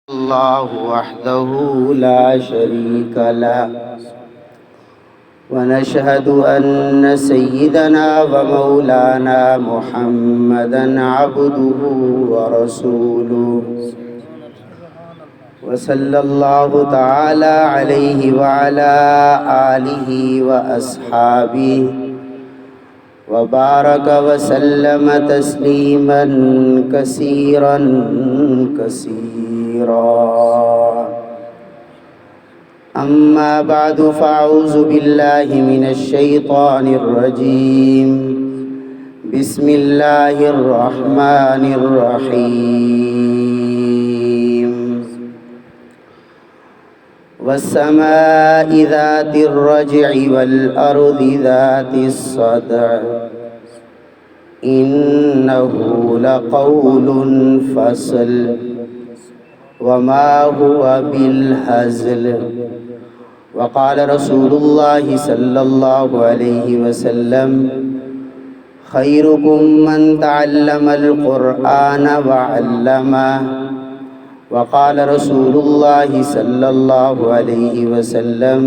الله وحده لا شريك له ونشهد أن سيدنا ومولانا محمدا عبده ورسوله وصلى الله تعالى عليه وعلى آله وأصحابه وبارك وسلم تسليما كثيرا أما بعد فأعوذ بالله من الشيطان الرجيم بسم الله الرحمن الرحيم والسماء ذات الرجع والأرض ذات الصدع إنه لقول فصل وما هو بالهزل وقال رسول الله صلى الله عليه وسلم خيركم من تعلم القرآن وعلمه وقال رسول الله صلى الله عليه وسلم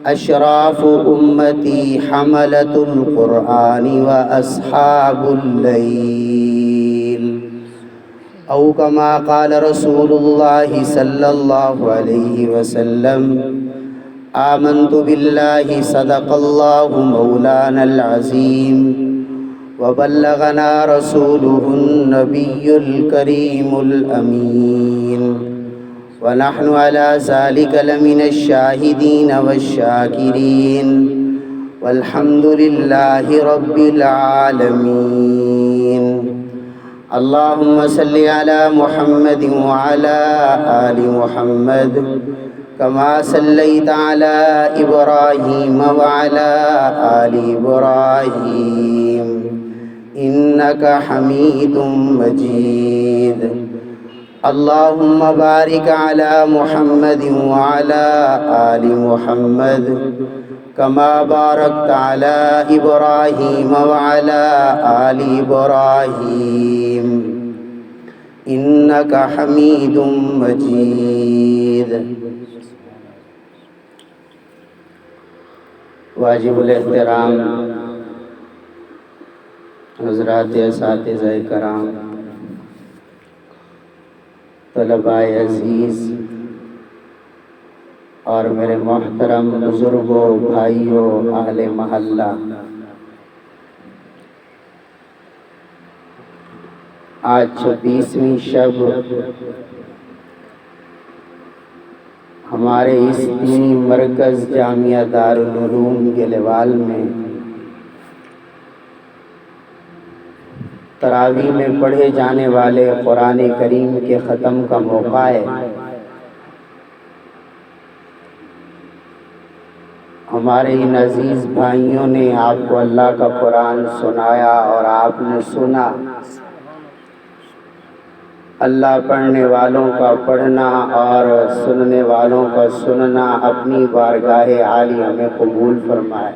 أشراف أمتي حملة القرآن وأصحاب الليل أو كما قال رسول الله صلى الله عليه وسلم آمنت بالله صدق الله مولانا العظيم وبلغنا رسوله النبي الكريم الأمين ونحن على ذلك لمن الشاهدين والشاكرين والحمد لله رب العالمين اللهم صل على محمد وعلى آل محمد كما صليت على إبراهيم وعلى آل إبراهيم إنك حميد مجيد اللهم بارك على محمد وعلى آل محمد كما باركت على إبراهيم وعلى آل إبراهيم إنك حميد مجيد واجب الاحترام حضرات اساتذہ کرام، طلباء عزیز اور میرے محترم بزرگوں، بھائیوں، اہل محلہ، آج 26ویں شب ہمارے اس دینی مرکز جامعہ دارالعلوم گلیوال میں تراویح میں پڑھے جانے والے قرآن کریم کے ختم کا موقع ہے۔ ہمارے ان عزیز بھائیوں نے آپ کو اللہ کا قرآن سنایا اور آپ نے سنا۔ اللہ پڑھنے والوں کا پڑھنا اور سننے والوں کا سننا اپنی بارگاہ عالیہ میں قبول فرمائے۔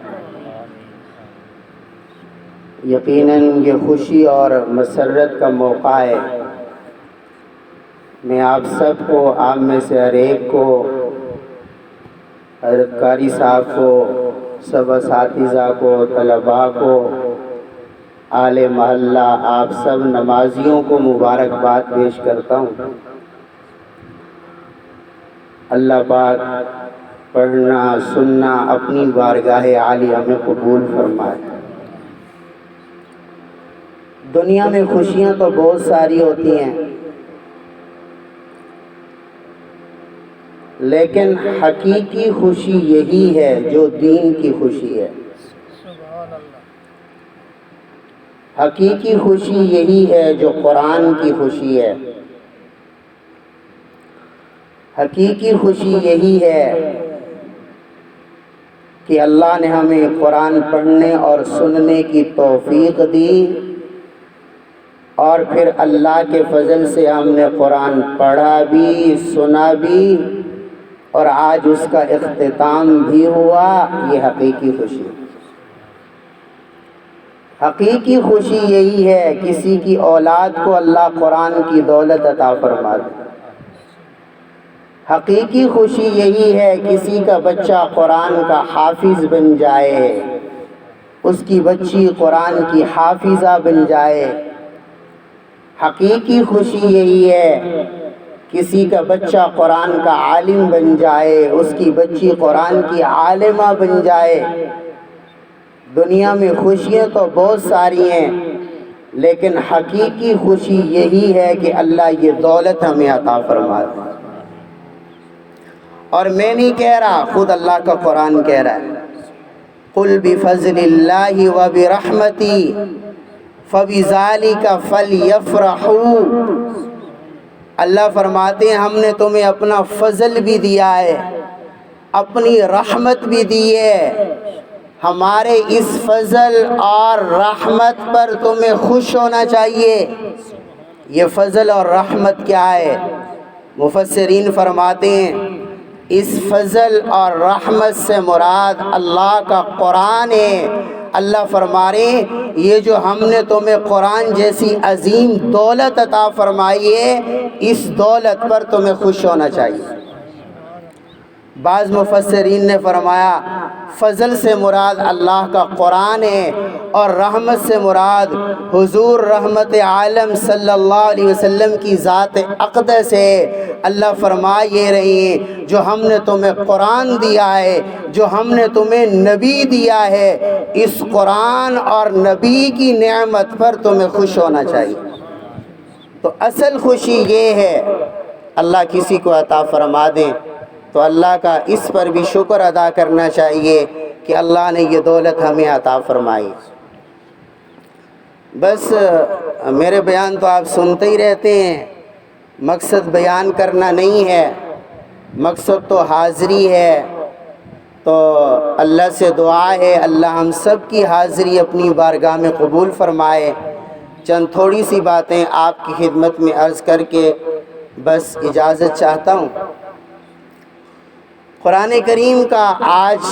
یقیناً یہ خوشی اور مسرت کا موقع ہے۔ میں آپ سب کو، آپ میں سے ہر ایک کو، حضرت قاری صاحب کو، سب اساتذہ کو، طلباء کو، آل محلہ، آپ سب نمازیوں کو مبارکباد پیش کرتا ہوں۔ اللہ پاک پڑھنا سننا اپنی بارگاہ عالیہ میں قبول فرمائے۔ دنیا میں خوشیاں تو بہت ساری ہوتی ہیں، لیکن حقیقی خوشی یہی ہے جو دین کی خوشی ہے۔ حقیقی خوشی یہی ہے جو قرآن کی خوشی ہے۔ حقیقی خوشی یہی ہے کہ اللہ نے ہمیں قرآن پڑھنے اور سننے کی توفیق دی، اور پھر اللہ کے فضل سے ہم نے قرآن پڑھا بھی، سنا بھی، اور آج اس کا اختتام بھی ہوا۔ یہ حقیقی خوشی ہے۔ حقیقی خوشی یہی ہے کسی کی اولاد کو اللہ قرآن کی دولت عطا فرما دے۔ حقیقی خوشی یہی ہے کسی کا بچہ قرآن کا حافظ بن جائے، اس کی بچی قرآن کی حافظہ بن جائے۔ حقیقی خوشی یہی ہے کسی کا بچہ قرآن کا عالم بن جائے، اس کی بچی قرآن کی عالمہ بن جائے۔ دنیا میں خوشیاں تو بہت ساری ہیں، لیکن حقیقی خوشی یہی ہے کہ اللہ یہ دولت ہمیں عطا فرما دے۔ اور میں نہیں کہہ رہا، خود اللہ کا قرآن کہہ رہا ہے، قُلْ بِفَضْلِ اللَّهِ وَبِرَحْمَتِهِ فَبِذَلِكَ فَلْيَفْرَحُوا۔ اللہ فرماتے ہیں ہم نے تمہیں اپنا فضل بھی دیا ہے، اپنی رحمت بھی دی ہے، ہمارے اس فضل اور رحمت پر تمہیں خوش ہونا چاہیے۔ یہ فضل اور رحمت کیا ہے؟ مفسرین فرماتے ہیں اس فضل اور رحمت سے مراد اللہ کا قرآن ہے۔ اللہ فرما رہے ہیں یہ جو ہم نے تمہیں قرآن جیسی عظیم دولت عطا فرمائی ہے، اس دولت پر تمہیں خوش ہونا چاہیے۔ بعض مفسرین نے فرمایا فضل سے مراد اللہ کا قرآن ہے، اور رحمت سے مراد حضور رحمت عالم صلی اللہ علیہ وسلم کی ذات اقدس ہے۔ اللہ فرما یہ رہی ہیں جو ہم نے تمہیں قرآن دیا ہے، جو ہم نے تمہیں نبی دیا ہے، اس قرآن اور نبی کی نعمت پر تمہیں خوش ہونا چاہیے۔ تو اصل خوشی یہ ہے اللہ کسی کو عطا فرما دیں تو اللہ کا اس پر بھی شکر ادا کرنا چاہیے کہ اللہ نے یہ دولت ہمیں عطا فرمائی۔ بس میرے بیان تو آپ سنتے ہی رہتے ہیں، مقصد بیان کرنا نہیں ہے، مقصد تو حاضری ہے۔ تو اللہ سے دعا ہے اللہ ہم سب کی حاضری اپنی بارگاہ میں قبول فرمائے۔ چند تھوڑی سی باتیں آپ کی خدمت میں عرض کر کے بس اجازت چاہتا ہوں۔ قرآن کریم کا آج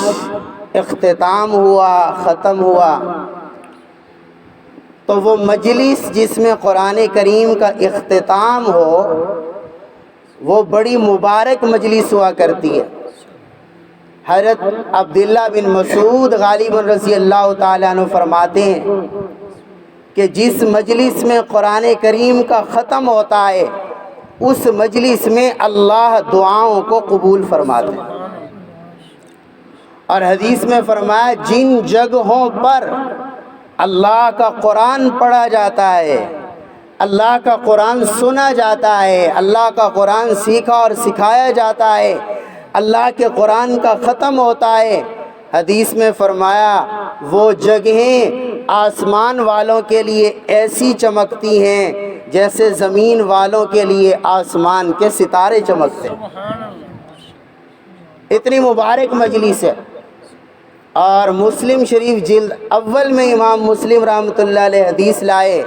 اختتام ہوا، ختم ہوا، تو وہ مجلس جس میں قرآن کریم کا اختتام ہو وہ بڑی مبارک مجلس ہوا کرتی ہے۔ حضرت عبداللہ بن مسعود غالباً رضی اللہ تعالیٰ عنہ فرماتے ہیں کہ جس مجلس میں قرآن کریم کا ختم ہوتا ہے اس مجلس میں اللہ دعاؤں کو قبول فرماتے ہیں۔ اور حدیث میں فرمایا جن جگہوں پر اللہ کا قرآن پڑھا جاتا ہے، اللہ کا قرآن سنا جاتا ہے، اللہ کا قرآن سیکھا اور سکھایا جاتا ہے، اللہ کے قرآن کا ختم ہوتا ہے، حدیث میں فرمایا وہ جگہیں آسمان والوں کے لیے ایسی چمکتی ہیں جیسے زمین والوں کے لیے آسمان کے ستارے چمکتے ہیں۔ اتنی مبارک مجلس ہے۔ اور مسلم شریف جلد اول میں امام مسلم رحمۃ اللہ علیہ حدیث لائے،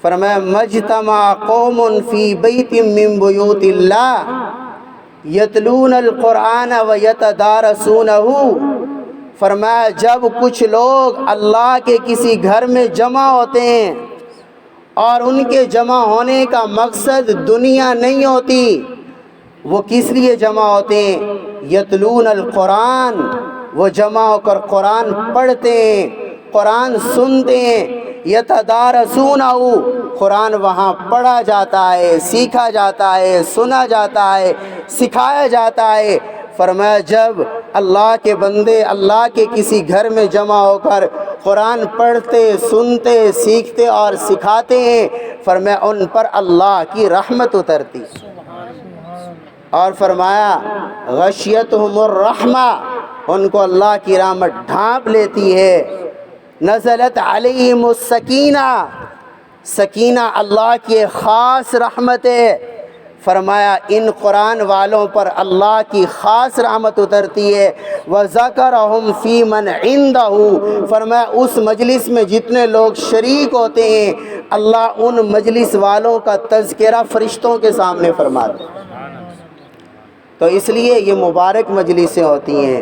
فرمایا مجتمع قوم فی بیت من بیوت اللہ یتلون القرآن ویتدارسونہ، فرمایا جب کچھ لوگ اللہ کے کسی گھر میں جمع ہوتے ہیں اور ان کے جمع ہونے کا مقصد دنیا نہیں ہوتی، وہ کس لیے جمع ہوتے ہیں؟ یتلون القرآن، وہ جمع ہو کر قرآن پڑھتے ہیں، قرآن سنتے ہیں، یتدارسونہ، قرآن وہاں پڑھا جاتا ہے، سیکھا جاتا ہے، سنا جاتا ہے، سکھایا جاتا ہے۔ فرمایا جب اللہ کے بندے اللہ کے کسی گھر میں جمع ہو کر قرآن پڑھتے، سنتے، سیکھتے اور سکھاتے ہیں، فرمایا ان پر اللہ کی رحمت اترتی، اور فرمایا غشیتہم الرحمہ، ان کو اللہ کی رحمت ڈھانپ لیتی ہے، نزلت علیہم السکینہ، سکینہ اللہ کی خاص رحمت ہے۔ فرمایا ان قرآن والوں پر اللہ کی خاص رحمت اترتی ہے۔ وَذَكَرَهُمْ فِي مَنْ عِنْدَهُ، فرمایا اس مجلس میں جتنے لوگ شریک ہوتے ہیں اللہ ان مجلس والوں کا تذکرہ فرشتوں کے سامنے فرماتے ہیں۔ تو اس لیے یہ مبارک مجلسیں ہوتی ہیں،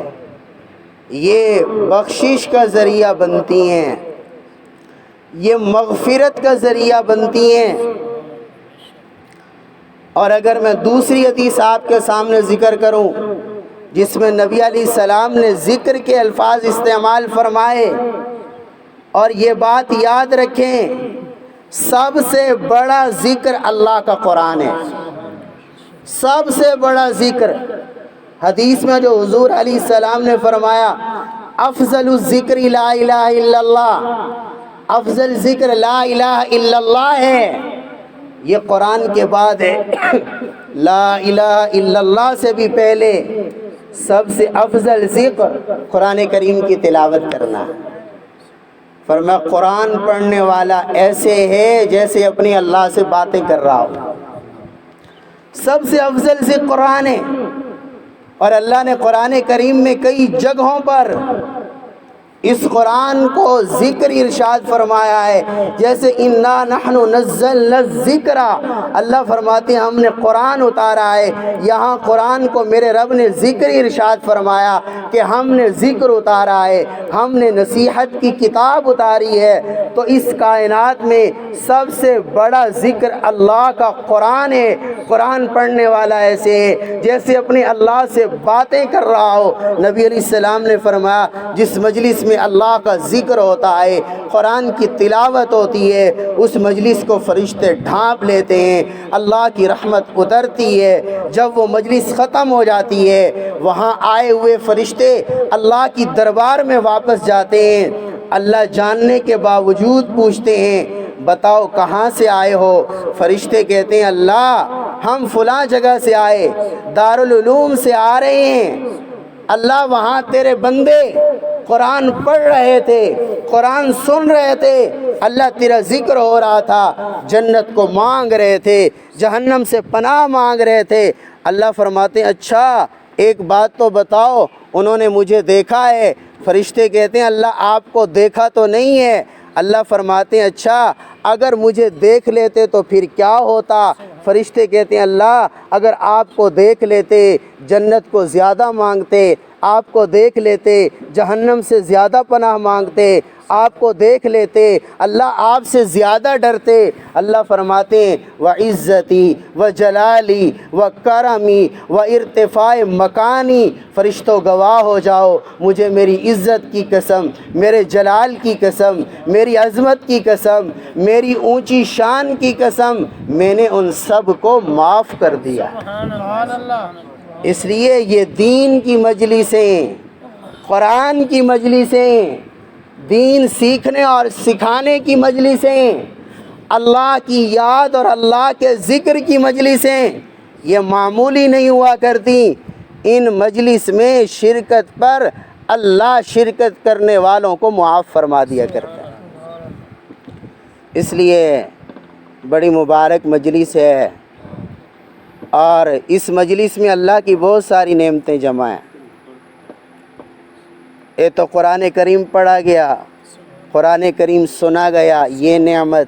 یہ بخشش کا ذریعہ بنتی ہیں، یہ مغفرت کا ذریعہ بنتی ہیں۔ اور اگر میں دوسری حدیث آپ کے سامنے ذکر کروں جس میں نبی علیہ السلام نے ذکر کے الفاظ استعمال فرمائے، اور یہ بات یاد رکھیں سب سے بڑا ذکر اللہ کا قرآن ہے، سب سے بڑا ذکر۔ حدیث میں جو حضور علیہ السلام نے فرمایا افضل الذکر لا الہ الا اللہ، افضل ذکر لا الہ الا اللہ ہے، یہ قرآن کے بعد ہے۔ لا الہ الا اللہ سے بھی پہلے سب سے افضل ذکر قرآن کریم کی تلاوت کرنا۔ فرمایا قرآن پڑھنے والا ایسے ہے جیسے اپنی اللہ سے باتیں کر رہا ہو۔ سب سے افضل ذکر قرآن ہے، اور اللہ نے قرآن کریم میں کئی جگہوں پر اس قرآن کو ذکر ارشاد فرمایا ہے، جیسے انا نحن نزلنا الذکر، اللہ فرماتے ہیں ہم نے قرآن اتارا ہے۔ یہاں قرآن کو میرے رب نے ذکر ارشاد فرمایا کہ ہم نے ذکر اتارا ہے، ہم نے نصیحت کی کتاب اتاری ہے۔ تو اس کائنات میں سب سے بڑا ذکر اللہ کا قرآن ہے۔ قرآن پڑھنے والا ایسے ہے جیسے اپنے اللہ سے باتیں کر رہا ہو۔ نبی علیہ السلام نے فرمایا جس مجلس میں اللہ کا ذکر ہوتا ہے، قرآن کی تلاوت ہوتی ہے، اس مجلس کو فرشتے ڈھانپ لیتے ہیں، اللہ کی رحمت اترتی ہے۔ جب وہ مجلس ختم ہو جاتی ہے وہاں آئے ہوئے فرشتے اللہ کی دربار میں واپس جاتے ہیں، اللہ جاننے کے باوجود پوچھتے ہیں بتاؤ کہاں سے آئے ہو؟ فرشتے کہتے ہیں اللہ ہم فلاں جگہ سے آئے، دارالعلوم سے آ رہے ہیں۔ اللہ وہاں تیرے بندے قرآن پڑھ رہے تھے، قرآن سن رہے تھے، اللہ تیرا ذکر ہو رہا تھا، جنت کو مانگ رہے تھے، جہنم سے پناہ مانگ رہے تھے۔ اللہ فرماتے ہیں اچھا ایک بات تو بتاؤ، انہوں نے مجھے دیکھا ہے؟ فرشتے کہتے ہیں اللہ آپ کو دیکھا تو نہیں ہے۔ اللہ فرماتے ہیں اچھا اگر مجھے دیکھ لیتے تو پھر کیا ہوتا؟ فرشتے کہتے ہیں اللہ اگر آپ کو دیکھ لیتے جنت کو زیادہ مانگتے، آپ کو دیکھ لیتے جہنم سے زیادہ پناہ مانگتے، آپ کو دیکھ لیتے اللہ آپ سے زیادہ ڈرتے۔ اللہ فرماتے ہیں وعزتی وجلالی وکرمی وارتفاع مکانی، فرشتوں گواہ ہو جاؤ مجھے میری عزت کی قسم، میرے جلال کی قسم، میری عظمت کی قسم، میری اونچی شان کی قسم، میں نے ان سب کو معاف کر دیا۔ اس لیے یہ دین کی مجلسیں، قرآن کی مجلسیں، دین سیکھنے اور سکھانے کی مجلسیں، اللہ کی یاد اور اللہ کے ذکر کی مجلسیں، یہ معمولی نہیں ہوا کرتی۔ ان مجلس میں شرکت پر اللہ شرکت کرنے والوں کو معاف فرما دیا کرتا ہے۔ اس لیے بڑی مبارک مجلس ہے، اور اس مجلس میں اللہ کی بہت ساری نعمتیں جمع ہیں۔ یہ تو قرآن کریم پڑھا گیا، قرآن کریم سنا گیا، یہ نعمت۔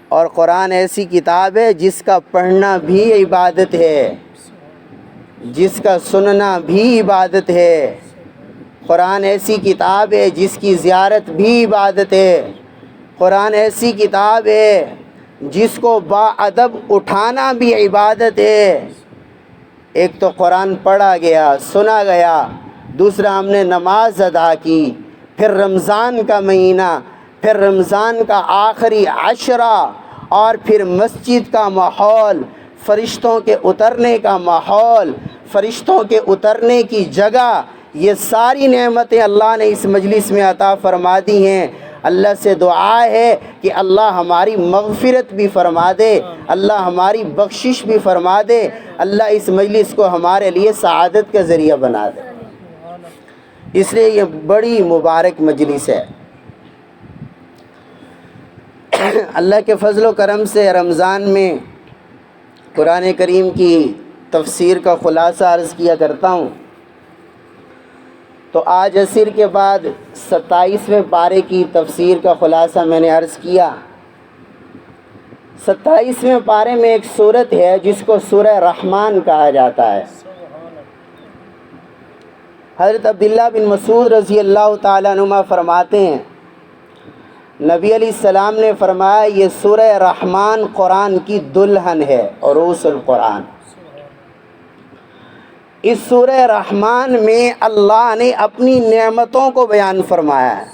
اور قرآن ایسی کتاب ہے جس کا پڑھنا بھی عبادت ہے، جس کا سننا بھی عبادت ہے۔ قرآن ایسی کتاب ہے جس کی زیارت بھی عبادت ہے۔ قرآن ایسی کتاب ہے جس کو با ادب اٹھانا بھی عبادت ہے۔ ایک تو قرآن پڑھا گیا، سنا گیا، دوسرا ہم نے نماز ادا کی، پھر رمضان کا مہینہ، پھر رمضان کا آخری عشرہ، اور پھر مسجد کا ماحول، فرشتوں کے اترنے کا ماحول، فرشتوں کے اترنے کی جگہ، یہ ساری نعمتیں اللہ نے اس مجلس میں عطا فرما دی ہیں۔ اللہ سے دعا ہے کہ اللہ ہماری مغفرت بھی فرما دے، اللہ ہماری بخشش بھی فرما دے، اللہ اس مجلس کو ہمارے لیے سعادت کا ذریعہ بنا دے۔ اس لیے یہ بڑی مبارک مجلس ہے۔ اللہ کے فضل و کرم سے رمضان میں قرآن کریم کی تفسیر کا خلاصہ عرض کیا کرتا ہوں، تو آج عصر کے بعد 27ویں پارے کی تفسیر کا خلاصہ میں نے عرض کیا۔ 27ویں پارے میں ایک سورت ہے جس کو سورہ رحمان کہا جاتا ہے۔ حضرت عبداللہ بن مسعود رضی اللہ تعالیٰ عنہ فرماتے ہیں نبی علیہ السلام نے فرمایا یہ سورہ رحمان قرآن کی دلہن ہے، عروس القرآن۔ اس سورہ رحمان میں اللہ نے اپنی نعمتوں کو بیان فرمایا ہے۔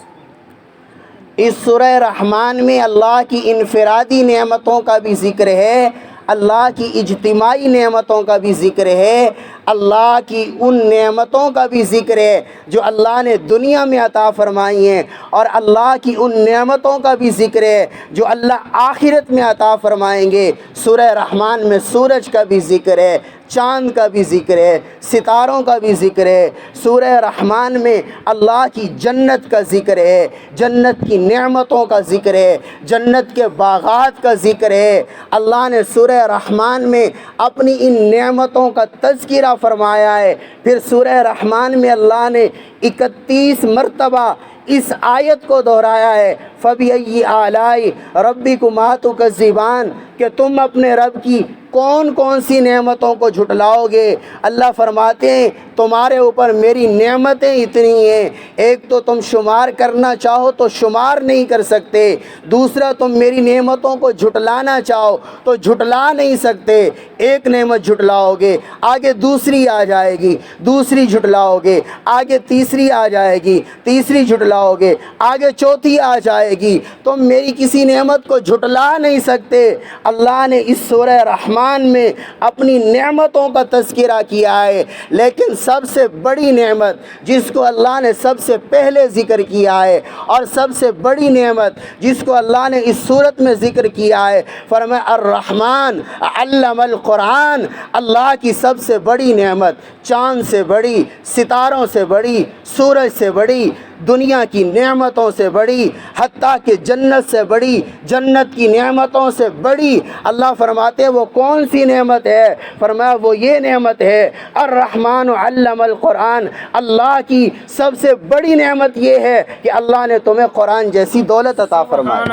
اس سورہ رحمان میں اللہ کی انفرادی نعمتوں کا بھی ذکر ہے، اللہ کی اجتماعی نعمتوں کا بھی ذکر ہے، اللہ کی ان نعمتوں کا بھی ذکر ہے جو اللہ نے دنیا میں عطا فرمائی ہیں، اور اللہ کی ان نعمتوں کا بھی ذکر ہے جو اللہ آخرت میں عطا فرمائیں گے۔ سورہ رحمان میں سورج کا بھی ذکر ہے، چاند کا بھی ذکر ہے، ستاروں کا بھی ذکر ہے۔ سورہ رحمان میں اللہ کی جنت کا ذکر ہے، جنت کی نعمتوں کا ذکر ہے، جنت کے باغات کا ذکر ہے۔ اللہ نے سورہ رحمان میں اپنی ان نعمتوں کا تذکرہ فرمایا ہے۔ پھر سورہ رحمان میں اللہ نے 31 مرتبہ اس آیت کو دہرایا ہے، فَبِأَيِّ آلَاءِ رَبِّكُمَا تُكَذِّبَانِ، کہ تم اپنے رب کی کون کون سی نعمتوں کو جھٹلاؤ گے۔ اللہ فرماتے ہیں تمہارے اوپر میری نعمتیں اتنی ہیں، ایک تو تم شمار کرنا چاہو تو شمار نہیں کر سکتے، دوسرا تم میری نعمتوں کو جھٹلانا چاہو تو جھٹلا نہیں سکتے۔ ایک نعمت جھٹلاؤ گے، آگے دوسری آ جائے گی، دوسری جھٹلاؤ گے، آگے تیسری آ جائے گی، تیسری جھٹلاؤ گے، آگے چوتھی آ جائے گی، تم میری کسی نعمت کو جھٹلا نہیں سکتے۔ اللہ نے اس سورہ رحمان میں اپنی نعمتوں کا تذکرہ کیا ہے، لیکن سب سے بڑی نعمت جس کو اللہ نے سب سے پہلے ذکر کیا ہے، اور سب سے بڑی نعمت جس کو اللہ نے اس صورت میں ذکر کیا ہے، فرمایا الرحمن علم القرآن، اللہ کی سب سے بڑی نعمت، چاند سے بڑی، ستاروں سے بڑی، سورج سے بڑی، دنیا کی نعمتوں سے بڑی، حتیٰ کہ جنت سے بڑی، جنت کی نعمتوں سے بڑی۔ اللہ فرماتے ہیں وہ کون سی نعمت ہے؟ فرمایا وہ یہ نعمت ہے الرحمن علم القرآن، اللہ کی سب سے بڑی نعمت یہ ہے کہ اللہ نے تمہیں قرآن جیسی دولت عطا فرمائی۔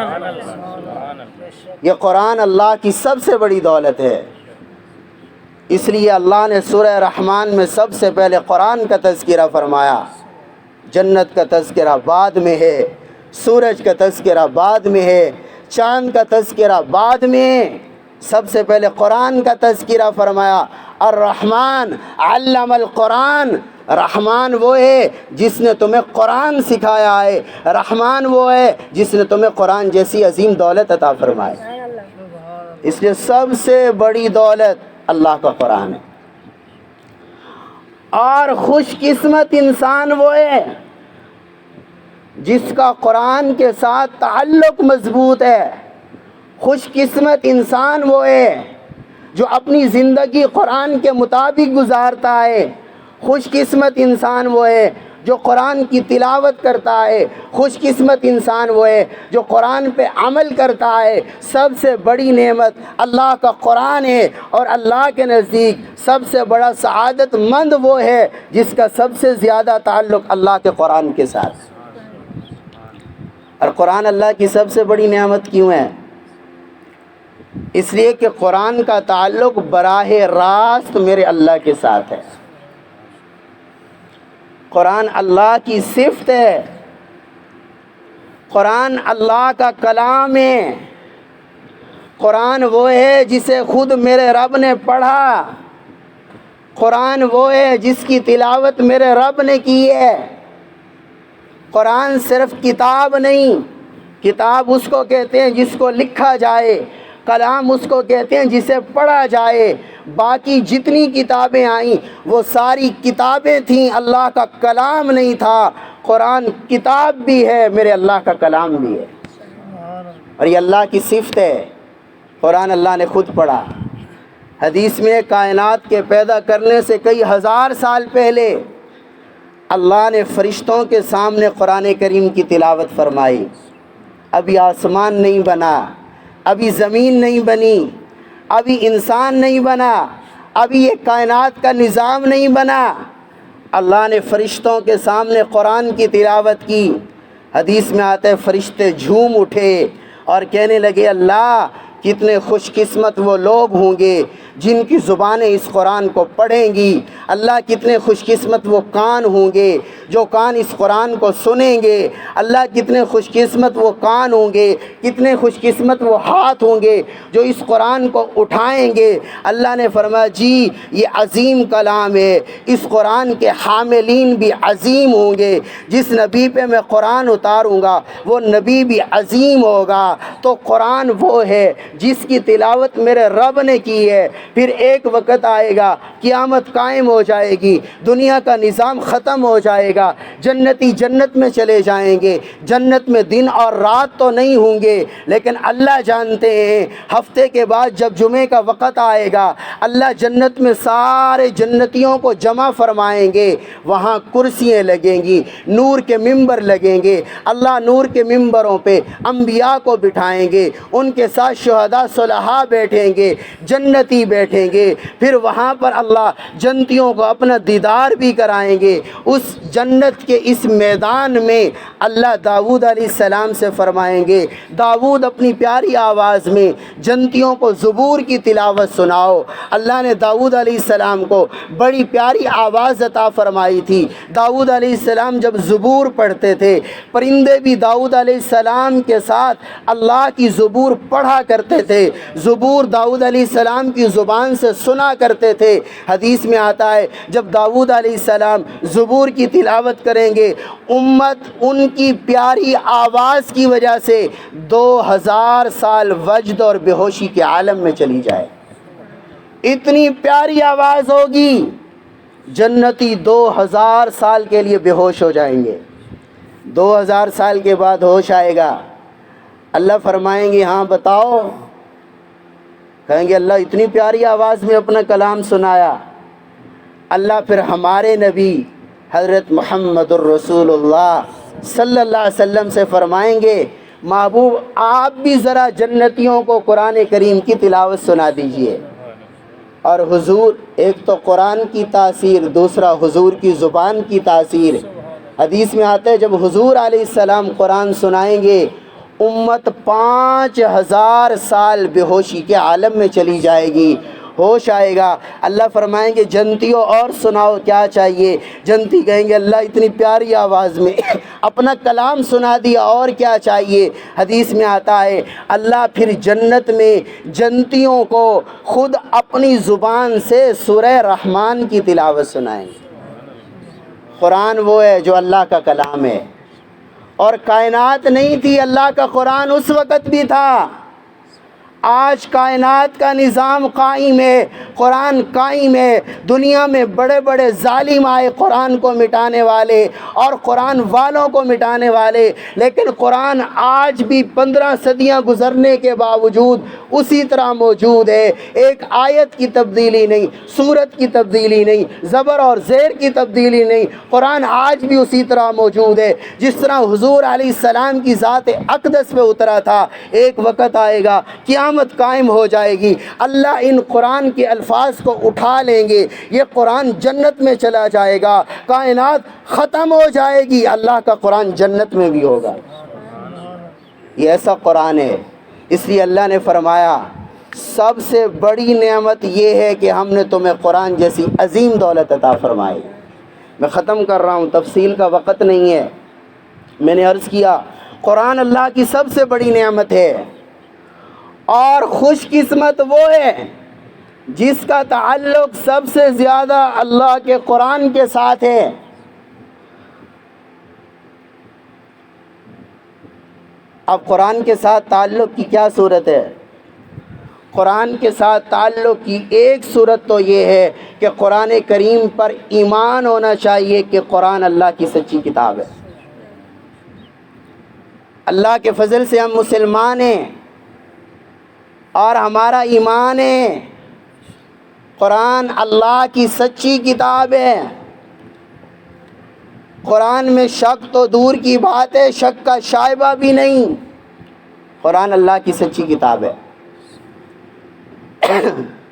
یہ قرآن اللہ کی سب سے بڑی دولت ہے، اس لیے اللہ نے سورہ رحمان میں سب سے پہلے قرآن کا تذکرہ فرمایا۔ جنت کا تذکرہ بعد میں ہے، سورج کا تذکرہ بعد میں ہے، چاند کا تذکرہ بعد میں، سب سے پہلے قرآن کا تذکرہ فرمایا۔ الرحمن علم القرآن، رحمان وہ ہے جس نے تمہیں قرآن سکھایا ہے، رحمان وہ ہے جس نے تمہیں قرآن جیسی عظیم دولت عطا فرمائی۔ اس لیے سب سے بڑی دولت اللہ کا قرآن ہے، اور خوش قسمت انسان وہ ہے جس کا قرآن کے ساتھ تعلق مضبوط ہے۔ خوش قسمت انسان وہ ہے جو اپنی زندگی قرآن کے مطابق گزارتا ہے۔ خوش قسمت انسان وہ ہے جو قرآن کی تلاوت کرتا ہے۔ خوش قسمت انسان وہ ہے جو قرآن پہ عمل کرتا ہے۔ سب سے بڑی نعمت اللہ کا قرآن ہے، اور اللہ کے نزدیک سب سے بڑا سعادت مند وہ ہے جس کا سب سے زیادہ تعلق اللہ کے قرآن کے ساتھ۔ اور قرآن اللہ کی سب سے بڑی نعمت کیوں ہے؟ اس لیے کہ قرآن کا تعلق براہ راست میرے اللہ کے ساتھ ہے۔ قرآن اللہ کی صفت ہے، قرآن اللہ کا کلام ہے، قرآن وہ ہے جسے خود میرے رب نے پڑھا، قرآن وہ ہے جس کی تلاوت میرے رب نے کی ہے۔ قرآن صرف کتاب نہیں، کتاب اس کو کہتے ہیں جس کو لکھا جائے، کلام اس کو کہتے ہیں جسے پڑھا جائے۔ باقی جتنی کتابیں آئیں وہ ساری کتابیں تھیں، اللہ کا کلام نہیں تھا۔ قرآن کتاب بھی ہے، میرے اللہ کا کلام بھی ہے، اور یہ اللہ کی صفت ہے۔ قرآن اللہ نے خود پڑھا۔ حدیث میں کائنات کے پیدا کرنے سے کئی ہزار سال پہلے اللہ نے فرشتوں کے سامنے قرآن کریم کی تلاوت فرمائی۔ ابھی آسمان نہیں بنا، ابھی زمین نہیں بنی، ابھی انسان نہیں بنا، ابھی یہ کائنات کا نظام نہیں بنا، اللہ نے فرشتوں کے سامنے قرآن کی تلاوت کی۔ حدیث میں آتا ہے فرشتے جھوم اٹھے اور کہنے لگے اللہ کتنے خوش قسمت وہ لوگ ہوں گے جن کی زبانیں اس قرآن کو پڑھیں گی۔ اللہ کتنے خوش قسمت وہ کان ہوں گے جو کان اس قرآن کو سنیں گے، اللہ کتنے خوش قسمت وہ کان ہوں گے، کتنے خوش قسمت وہ ہاتھ ہوں گے جو اس قرآن کو اٹھائیں گے۔ اللہ نے فرمایا جی یہ عظیم کلام ہے، اس قرآن کے حاملین بھی عظیم ہوں گے، جس نبی پہ میں قرآن اتاروں گا وہ نبی بھی عظیم ہوگا۔ تو قرآن وہ ہے جس کی تلاوت میرے رب نے کی ہے۔ پھر ایک وقت آئے گا قیامت قائم ہو جائے گی، دنیا کا نظام ختم ہو جائے گا، جنتی جنت میں چلے جائیں گے، جنت میں دن اور رات تو نہیں ہوں گے، لیکن اللہ جانتے ہیں ہفتے کے بعد جب جمعے کا وقت آئے گا اللہ جنت میں سارے جنتیوں کو جمع فرمائیں گے، وہاں کرسیاں لگیں گی، نور کے ممبر لگیں گے، اللہ نور کے ممبروں پہ انبیاء کو بٹھائیں گے، ان کے ساتھ شہداء صلحاء بیٹھیں گے، جنتی بیٹھیں گے، پھر وہاں پر اللہ جنتیوں کو اپنا دیدار بھی کرائیں گے۔ اس جنت کے اس میدان میں اللہ داؤد علیہ السلام سے فرمائیں گے داؤد اپنی پیاری آواز میں جنتیوں کو زبور کی تلاوت سناؤ۔ اللہ نے داؤد علیہ السلام کو بڑی پیاری آواز عطا فرمائی تھی۔ داؤد علیہ السلام جب زبور پڑھتے تھے پرندے بھی داؤد علیہ السلام کے ساتھ اللہ کی زبور پڑھا کرتے تھے، زبور داؤد علیہ السلام کی زبان سے سنا کرتے تھے۔ حدیث میں آتا ہے جب داؤد علیہ السلام زبور کی تلاوت کریں گے امت ان کی پیاری آواز کی وجہ سے 2000 سال وجد اور بے ہوشی کے عالم میں چلی جائے، اتنی پیاری آواز ہوگی، جنتی 2000 سال کے لیے بے ہوش ہو جائیں گے، 2000 سال کے بعد ہوش آئے گا۔ اللہ فرمائیں گے ہاں بتاؤ، کہیں گے اللہ اتنی پیاری آواز میں اپنا کلام سنایا۔ اللہ پھر ہمارے نبی حضرت محمد الرسول اللہ صلی اللہ علیہ وسلم سے فرمائیں گے محبوب آپ بھی ذرا جنتیوں کو قرآن کریم کی تلاوت سنا دیجئے۔ اور حضور، ایک تو قرآن کی تاثیر، دوسرا حضور کی زبان کی تاثیر۔ حدیث میں آتا ہے جب حضور علیہ السلام قرآن سنائیں گے امت 5000 سال بے ہوشی کے عالم میں چلی جائے گی، ہوش آئے گا۔ اللہ فرمائیں گے جنتیوں اور سناؤ کیا چاہیے؟ جنتی کہیں گے اللہ اتنی پیاری آواز میں اپنا کلام سنا دیا، اور کیا چاہیے؟ حدیث میں آتا ہے اللہ پھر جنت میں جنتیوں کو خود اپنی زبان سے سورہ رحمان کی تلاوت سنائیں گے۔ قرآن وہ ہے جو اللہ کا کلام ہے، اور کائنات نہیں تھی، اللہ کا قرآن اس وقت بھی تھا۔ آج کائنات کا نظام قائم ہے، قرآن قائم ہے، دنیا میں بڑے بڑے ظالم آئے قرآن کو مٹانے والے اور قرآن والوں کو مٹانے والے، لیکن قرآن آج بھی 15 صدیاں گزرنے کے باوجود اسی طرح موجود ہے۔ ایک آیت کی تبدیلی نہیں، سورت کی تبدیلی نہیں، زبر اور زیر کی تبدیلی نہیں، قرآن آج بھی اسی طرح موجود ہے۔ جس طرح حضور علیہ السلام کی ذات اقدس پہ اترا تھا، ایک وقت آئے گا قیامت قائم ہو جائے گی، اللہ ان قرآن کے الفاظ کو اٹھا لیں گے، یہ قرآن جنت میں چلا جائے گا، کائنات ختم ہو جائے گی، اللہ کا قرآن جنت میں بھی ہوگا۔ یہ ایسا قرآن ہے، اس لیے اللہ نے فرمایا سب سے بڑی نعمت یہ ہے کہ ہم نے تمہیں قرآن جیسی عظیم دولت عطا فرمائی۔ میں ختم کر رہا ہوں، تفصیل کا وقت نہیں ہے۔ میں نے عرض کیا قرآن اللہ کی سب سے بڑی نعمت ہے، اور خوش قسمت وہ ہے جس کا تعلق سب سے زیادہ اللہ کے قرآن کے ساتھ ہے۔ اب قرآن کے ساتھ تعلق کی کیا صورت ہے؟ قرآن کے ساتھ تعلق کی ایک صورت تو یہ ہے کہ قرآن کریم پر ایمان ہونا چاہیے کہ قرآن اللہ کی سچی کتاب ہے۔ اللہ کے فضل سے ہم مسلمان ہیں اور ہمارا ایمان ہے قرآن اللہ کی سچی کتاب ہے۔ قرآن میں شک تو دور کی بات ہے، شک کا شائبہ بھی نہیں، قرآن اللہ کی سچی کتاب ہے۔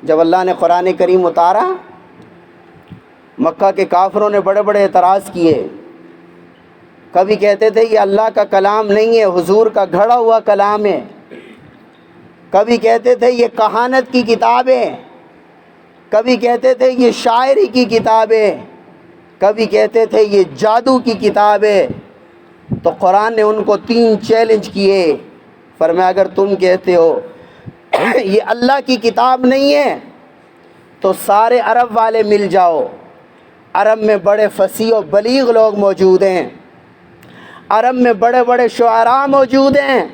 جب اللہ نے قرآن کریم اتارا مکہ کے کافروں نے بڑے بڑے اعتراض کیے، کبھی کہتے تھے یہ اللہ کا کلام نہیں ہے، حضور کا گھڑا ہوا کلام ہے، کبھی کہتے تھے یہ کہانت کی کتاب ہے، کبھی کہتے تھے یہ شاعری کی کتاب ہے، کبھی کہتے تھے یہ جادو کی کتاب ہے۔ تو قرآن نے ان کو 3 چیلنج کیے، فرمایا اگر تم کہتے ہو یہ اللہ کی کتاب نہیں ہے تو سارے عرب والے مل جاؤ، عرب میں بڑے فصیح و بلیغ لوگ موجود ہیں، عرب میں بڑے بڑے شعراء موجود ہیں،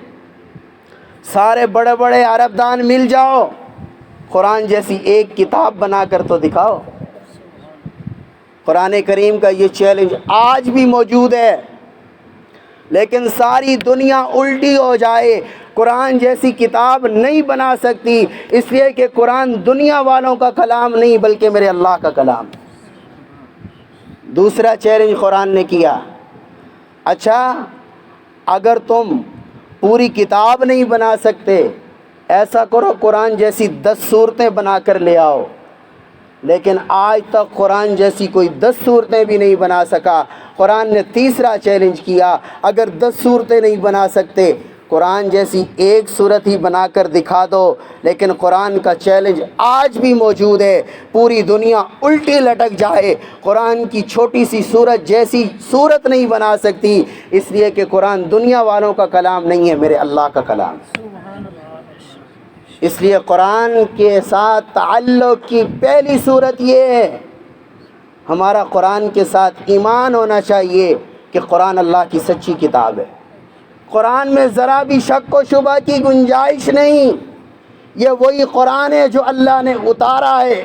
سارے بڑے بڑے عرب دان مل جاؤ، قرآن جیسی ایک کتاب بنا کر تو دکھاؤ۔ قرآن کریم کا یہ چیلنج آج بھی موجود ہے، لیکن ساری دنیا الٹی ہو جائے قرآن جیسی کتاب نہیں بنا سکتی، اس لیے کہ قرآن دنیا والوں کا کلام نہیں بلکہ میرے اللہ کا کلام۔ دوسرا چیلنج قرآن نے کیا، اچھا اگر تم پوری کتاب نہیں بنا سکتے، ایسا کرو قرآن جیسی 10 صورتیں بنا کر لے آؤ۔ لیکن آج تک قرآن جیسی کوئی 10 صورتیں بھی نہیں بنا سکا۔ قرآن نے تیسرا چیلنج کیا، اگر 10 صورتیں نہیں بنا سکتے، قرآن جیسی ایک صورت ہی بنا کر دکھا دو۔ لیکن قرآن کا چیلنج آج بھی موجود ہے، پوری دنیا الٹی لٹک جائے قرآن کی چھوٹی سی صورت جیسی صورت نہیں بنا سکتی، اس لیے کہ قرآن دنیا والوں کا کلام نہیں ہے، میرے اللہ کا کلام۔ اس لیے قرآن کے ساتھ تعلق کی پہلی صورت یہ ہے، ہمارا قرآن کے ساتھ ایمان ہونا چاہیے کہ قرآن اللہ کی سچی کتاب ہے۔ قرآن میں ذرا بھی شک و شبہ کی گنجائش نہیں، یہ وہی قرآن ہے جو اللہ نے اتارا ہے،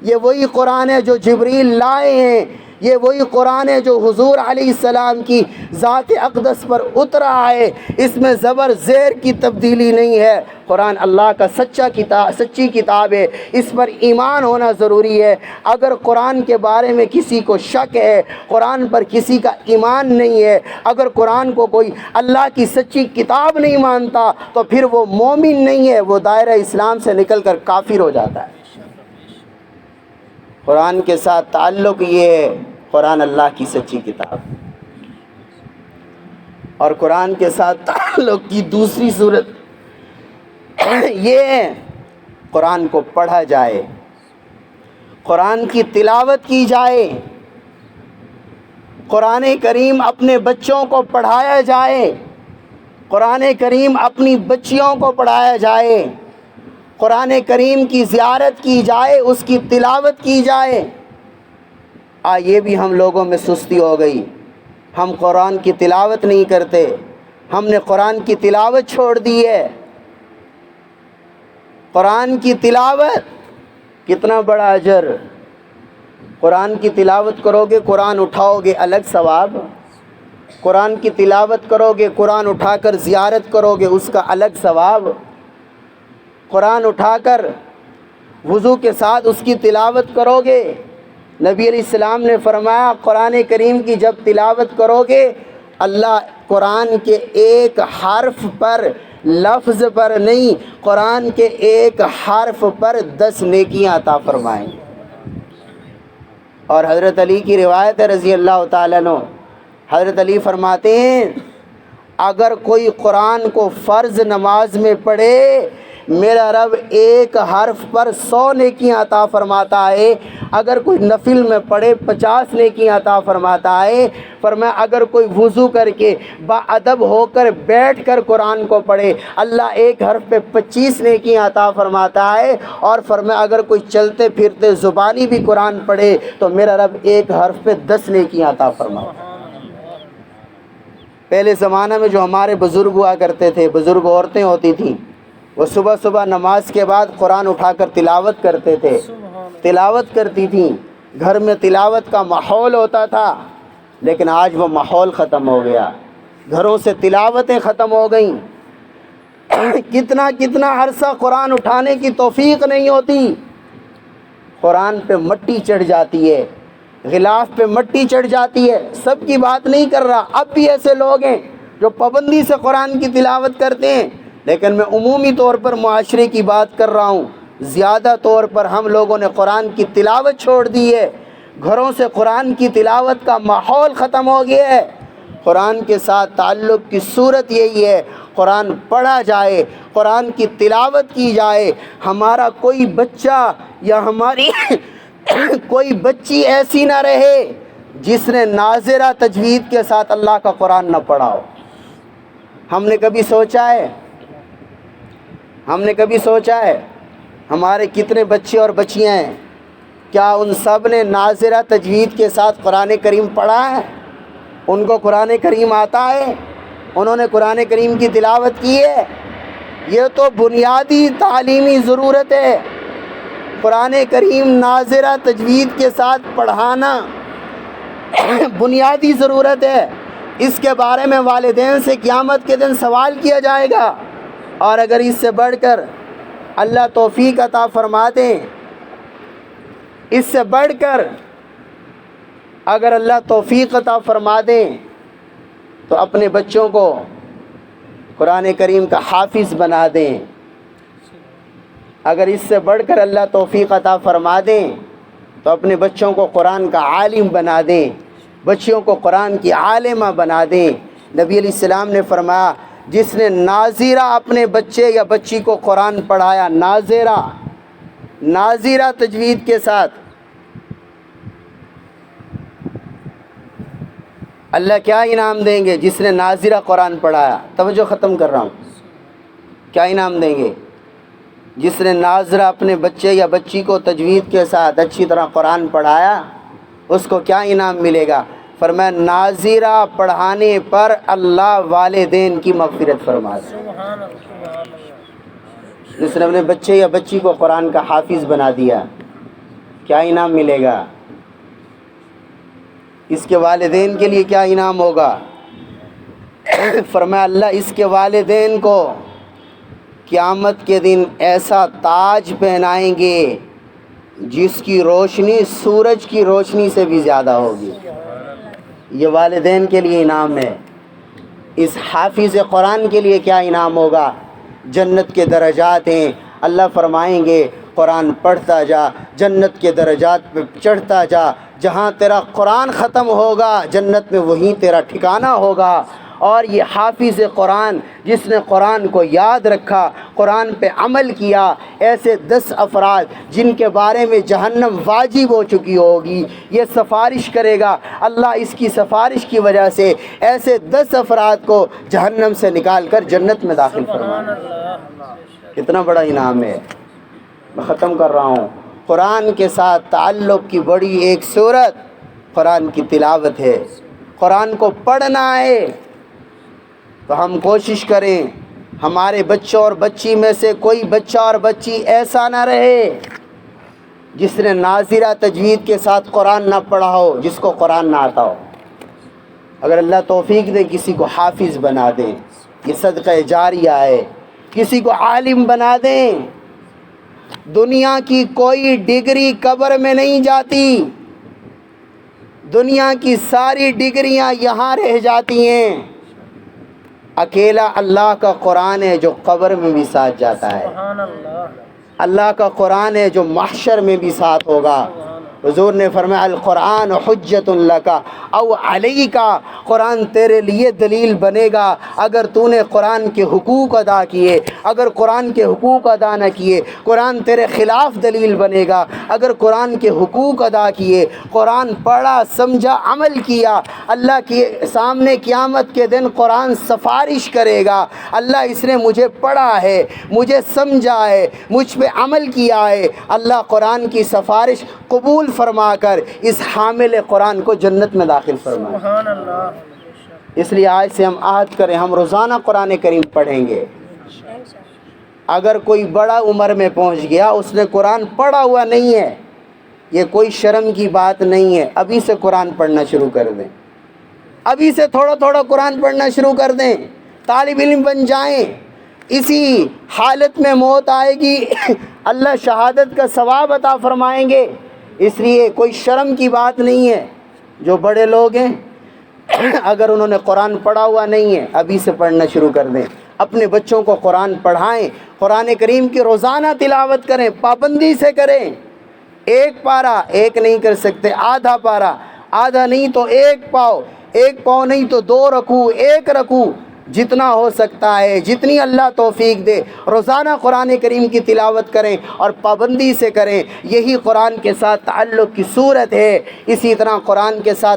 یہ وہی قرآن ہے جو جبریل لائے ہیں، یہ وہی قرآن ہے جو حضور علیہ السلام کی ذات اقدس پر اترا ہے، اس میں زبر زیر کی تبدیلی نہیں ہے۔ قرآن اللہ کا سچی کتاب ہے، اس پر ایمان ہونا ضروری ہے۔ اگر قرآن کے بارے میں کسی کو شک ہے، قرآن پر کسی کا ایمان نہیں ہے، اگر قرآن کو کوئی اللہ کی سچی کتاب نہیں مانتا تو پھر وہ مومن نہیں ہے، وہ دائرہ اسلام سے نکل کر کافر ہو جاتا ہے۔ قرآن کے ساتھ تعلق یہ ہے، قرآن اللہ کی سچی کتاب، اور قرآن کے ساتھ تعلق کی دوسری صورت یہ ہے قرآن کو پڑھا جائے، قرآن کی تلاوت کی جائے، قرآن کریم اپنے بچوں کو پڑھایا جائے، قرآن کریم اپنی بچیوں کو پڑھایا جائے، قرآن کریم کی زیارت کی جائے، اس کی تلاوت کی جائے۔ یہ بھی ہم لوگوں میں سستی ہو گئی، ہم قرآن کی تلاوت نہیں کرتے، ہم نے قرآن کی تلاوت چھوڑ دی ہے۔ قرآن کی تلاوت کتنا بڑا اجر، قرآن کی تلاوت کرو گے قرآن اٹھاؤ گے الگ ثواب، قرآن کی تلاوت کرو گے قرآن اٹھا کر زیارت کرو گے اس کا الگ ثواب، قرآن اٹھا کر وضو کے ساتھ اس کی تلاوت کرو گے۔ نبی علیہ السلام نے فرمایا قرآن کریم کی جب تلاوت کرو گے اللہ قرآن کے ایک حرف پر، لفظ پر نہیں، قرآن کے ایک حرف پر 10 نیکیاں عطا فرمائیں۔ اور حضرت علی کی روایت ہے رضی اللہ تعالیٰ عنہ، حضرت علی فرماتے ہیں اگر کوئی قرآن کو فرض نماز میں پڑھے میرا رب ایک حرف پر 100 نیکیاں عطا فرماتا ہے، اگر کوئی نفل میں پڑھے 50 نیکیاں عطا فرماتا ہے۔ فرمایا اگر کوئی وضو کر کے باادب ہو کر بیٹھ کر قرآن کو پڑھے اللہ ایک حرف پہ 25 نیکیاں عطا فرماتا ہے، اور فرمایا اگر کوئی چلتے پھرتے زبانی بھی قرآن پڑھے تو میرا رب ایک حرف پہ 10 نیکیاں عطا فرماتا ہے۔ پہلے زمانہ میں جو ہمارے بزرگ ہوا کرتے تھے، بزرگ عورتیں ہوتی تھیں، وہ صبح صبح نماز کے بعد قرآن اٹھا کر تلاوت کرتے تھے، تلاوت کرتی تھیں، گھر میں تلاوت کا ماحول ہوتا تھا۔ لیکن آج وہ ماحول ختم ہو گیا، گھروں سے تلاوتیں ختم ہو گئیں، کتنا عرصہ قرآن اٹھانے کی توفیق نہیں ہوتی، قرآن پہ مٹی چڑھ جاتی ہے، غلاف پہ مٹی چڑھ جاتی ہے۔ سب کی بات نہیں کر رہا، اب بھی ایسے لوگ ہیں جو پابندی سے قرآن کی تلاوت کرتے ہیں، لیکن میں عمومی طور پر معاشرے کی بات کر رہا ہوں۔ زیادہ طور پر ہم لوگوں نے قرآن کی تلاوت چھوڑ دی ہے، گھروں سے قرآن کی تلاوت کا ماحول ختم ہو گیا ہے، قرآن کے ساتھ تعلق کی صورت یہی ہے، قرآن پڑھا جائے، قرآن کی تلاوت کی جائے۔ ہمارا کوئی بچہ یا ہماری کوئی بچی ایسی نہ رہے جس نے ناظرہ تجوید کے ساتھ اللہ کا قرآن نہ پڑھا ہو۔ ہم نے کبھی سوچا ہے ہمارے کتنے بچے اور بچیاں ہیں، کیا ان سب نے ناظرہ تجوید کے ساتھ قرآن کریم پڑھا ہے؟ ان کو قرآن کریم آتا ہے؟ انہوں نے قرآن کریم کی تلاوت کی ہے؟ یہ تو بنیادی تعلیمی ضرورت ہے، قرآن کریم ناظرہ تجوید کے ساتھ پڑھانا بنیادی ضرورت ہے۔ اس کے بارے میں والدین سے قیامت کے دن سوال کیا جائے گا، اور اگر اس سے بڑھ کر اللہ توفیق عطا فرما دیں، اس سے بڑھ کر اگر اللہ توفیق عطا فرما دیں تو اپنے بچوں کو قرآن کریم کا حافظ بنا دیں۔ اگر اس سے بڑھ کر اللہ توفیق عطا فرما دیں تو اپنے بچوں کو قرآن کا عالم بنا دیں، بچیوں کو قرآن کی عالمہ بنا دیں۔ نبی علیہ السلام نے فرمایا، جس نے ناظرہ اپنے بچے یا بچی کو قرآن پڑھایا، ناظرہ تجوید کے ساتھ، اللہ کیا انعام دیں گے؟ جس نے ناظرہ قرآن پڑھایا، توجہ ختم کر رہا ہوں، کیا انعام دیں گے؟ جس نے ناظرہ اپنے بچے یا بچی کو تجوید کے ساتھ اچھی طرح قرآن پڑھایا، اس کو کیا انعام ملے گا؟ فرمایا ناظرہ پڑھانے پر اللہ والدین کی مغفرت فرما دے۔ جس نے اپنے بچے یا بچی کو قرآن کا حافظ بنا دیا، کیا انعام ملے گا؟ اس کے والدین کے لیے کیا انعام ہوگا؟ فرمایا اللہ اس کے والدین کو قیامت کے دن ایسا تاج پہنائیں گے جس کی روشنی سورج کی روشنی سے بھی زیادہ ہوگی۔ یہ والدین کے لیے انعام ہے۔ اس حافظ قرآن کے لیے کیا انعام ہوگا؟ جنت کے درجات ہیں، اللہ فرمائیں گے قرآن پڑھتا جا، جنت کے درجات پہ چڑھتا جا، جہاں تیرا قرآن ختم ہوگا جنت میں وہیں تیرا ٹھکانہ ہوگا۔ اور یہ حافظ قرآن جس نے قرآن کو یاد رکھا، قرآن پہ عمل کیا، ایسے 10 افراد جن کے بارے میں جہنم واجب ہو چکی ہوگی، یہ سفارش کرے گا، اللہ اس کی سفارش کی وجہ سے ایسے 10 افراد کو جہنم سے نکال کر جنت میں داخل فرمائے۔ کتنا بڑا انعام ہے۔ میں ختم کر رہا ہوں۔ قرآن کے ساتھ تعلق کی بڑی ایک صورت قرآن کی تلاوت ہے۔ قرآن کو پڑھنا ہے تو ہم کوشش کریں ہمارے بچوں اور بچی میں سے کوئی بچہ اور بچی ایسا نہ رہے جس نے ناظرہ تجوید کے ساتھ قرآن نہ پڑھا ہو، جس کو قرآن نہ آتا ہو۔ اگر اللہ توفیق دے کسی کو حافظ بنا دیں، یہ صدقہ جاریہ ہے۔ کسی کو عالم بنا دیں۔ دنیا کی کوئی ڈگری قبر میں نہیں جاتی، دنیا کی ساری ڈگریاں یہاں رہ جاتی ہیں، اکیلا اللہ کا قرآن ہے جو قبر میں بھی ساتھ جاتا ہے، اللہ کا قرآن ہے جو محشر میں بھی ساتھ ہوگا۔ حضور نے فرمایا القرآن حجت لک او علیک، قرآن تیرے لیے دلیل بنے گا اگر تو نے قرآن کے حقوق ادا کیے، اگر قرآن کے حقوق ادا نہ کیے قرآن تیرے خلاف دلیل بنے گا۔ اگر قرآن کے حقوق ادا کیے، قرآن پڑھا سمجھا عمل کیا، اللہ کے سامنے قیامت کے دن قرآن سفارش کرے گا، اللہ اس نے مجھے پڑھا ہے، مجھے سمجھا ہے، مجھ پہ عمل کیا ہے، اللہ قرآن کی سفارش قبول فرما کر اس حامل قرآن کو جنت میں داخل فرمائے۔ سبحان اللہ۔ اس لیے آج سے ہم عہد کریں ہم روزانہ قرآن کریم پڑھیں گے۔ اگر کوئی بڑا عمر میں پہنچ گیا، اس نے قرآن پڑھا ہوا نہیں ہے، یہ کوئی شرم کی بات نہیں ہے، ابھی سے قرآن پڑھنا شروع کر دیں، ابھی سے تھوڑا تھوڑا قرآن پڑھنا شروع کر دیں، طالب علم بن جائیں۔ اسی حالت میں موت آئے گی، اللہ شہادت کا ثواب عطا فرمائیں گے، اس لیے کوئی شرم کی بات نہیں ہے۔ جو بڑے لوگ ہیں اگر انہوں نے قرآن پڑھا ہوا نہیں ہے، ابھی سے پڑھنا شروع کر دیں، اپنے بچوں کو قرآن پڑھائیں، قرآن کریم کی روزانہ تلاوت کریں، پابندی سے کریں۔ ایک پارہ، ایک نہیں کر سکتے، آدھا پارہ، آدھا نہیں تو ایک پاؤ، ایک پاؤں نہیں تو 2 رکوع، 1 رکوع، جتنا ہو سکتا ہے، جتنی اللہ توفیق دے، روزانہ قرآن کریم کی تلاوت کریں اور پابندی سے کریں۔ یہی قرآن کے ساتھ تعلق کی صورت ہے۔ اسی طرح قرآن کے ساتھ